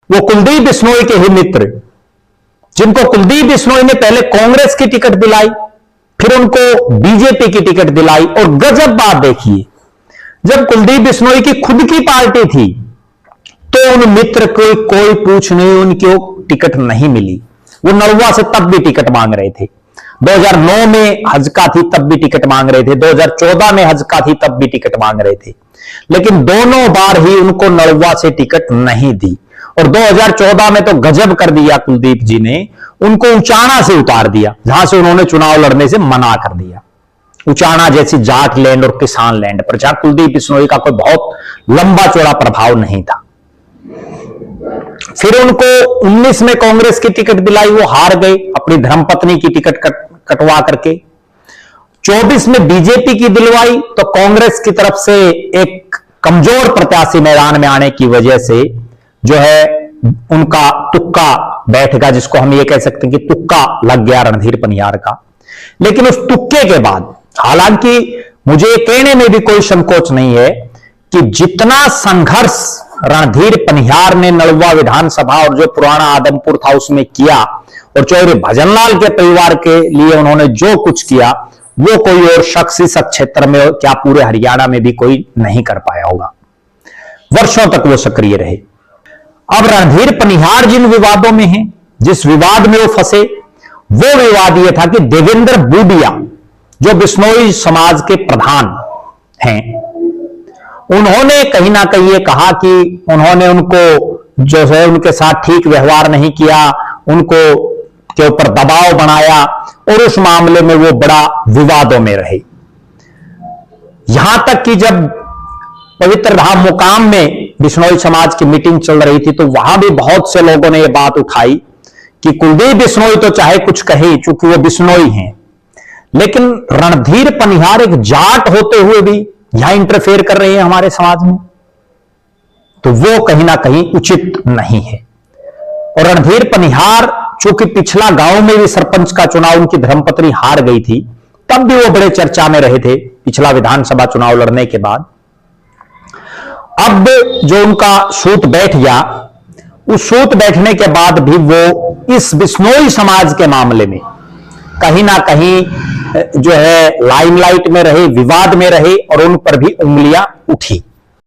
वो कुलदीप बिश्नोई के ही मित्र, जिनको कुलदीप बिश्नोई ने पहले कांग्रेस की टिकट दिलाई, फिर उनको बीजेपी की टिकट दिलाई। और गजब बात देखिए, जब कुलदीप बिश्नोई की खुद की पार्टी थी तो उन मित्र को कोई पूछ नहीं, उनको टिकट नहीं मिली। वो नलवा से तब भी टिकट मांग रहे थे, 2009 में हजका थी तब भी टिकट मांग रहे थे, 2014 में हजका थी तब भी टिकट मांग रहे थे, लेकिन दोनों बार ही उनको नलवा से टिकट नहीं दी। और 2014 में तो गजब कर दिया कुलदीप जी ने, उनको उचाना से उतार दिया, जहां से उन्होंने चुनाव लड़ने से मना कर दिया। उचाना जैसी जाट लैंड और किसान लैंड पर, जहां कुलदीप बिश्नोई का कोई बहुत लंबा चौड़ा प्रभाव नहीं था। फिर उनको 19 में कांग्रेस की टिकट दिलाई, वो हार गए, अपनी धर्मपत्नी की टिकट कटवा करके। 24 में बीजेपी की दिलवाई तो कांग्रेस की तरफ से एक कमजोर प्रत्याशी मैदान में आने की वजह से जो है उनका तुक्का बैठ गया, जिसको हम ये कह सकते हैं कि तुक्का लग गया रणधीर पनियार का। लेकिन उस तुक्के के बाद, हालांकि मुझे कहने में भी कोई संकोच नहीं है कि जितना संघर्ष रणधीर पनियार ने नलवा विधानसभा और जो पुराना आदमपुर था उसमें किया, और चौधरी भजनलाल के परिवार के लिए उन्होंने जो कुछ किया, वो कोई और शख्स इस क्षेत्र में, क्या पूरे हरियाणा में भी कोई नहीं कर पाया होगा। वर्षों तक वो सक्रिय रहे। अब रणधीर पनियार जिन विवादों में हैं, जिस विवाद में वो फंसे, वो विवाद ये था कि देवेंद्र बूडिया जो बिश्नोई समाज के प्रधान हैं, उन्होंने कहीं ना कहीं ये कहा कि उन्होंने उनको जो है उनके साथ ठीक व्यवहार नहीं किया, उनको के ऊपर दबाव बनाया, और उस मामले में वो बड़ा विवादों में रहे। यहां तक कि जब पवित्र धाम मुकाम में बिश्नोई समाज की मीटिंग चल रही थी तो वहां भी बहुत से लोगों ने यह बात उठाई कि कुलदीप बिश्नोई तो चाहे कुछ कहे, चूंकि वो बिश्नोई हैं, लेकिन रणधीर पनियार एक जाट होते हुए भी यहां इंटरफेयर कर रहे हैं हमारे समाज में, तो वो कहीं ना कहीं उचित नहीं है। और रणधीर पनियार चूंकि पिछला गांव में भी सरपंच का चुनाव उनकी धर्मपत्नी हार गई थी, तब भी वो बड़े चर्चा में रहे थे पिछला विधानसभा चुनाव लड़ने के बाद। अब जो उनका सूत बैठ गया, उस सूत बैठने के बाद भी वो इस बिश्नोई समाज के मामले में कहीं ना कहीं जो है लाइमलाइट में रहे, विवाद में रहे, और उन पर भी उंगलियां उठी।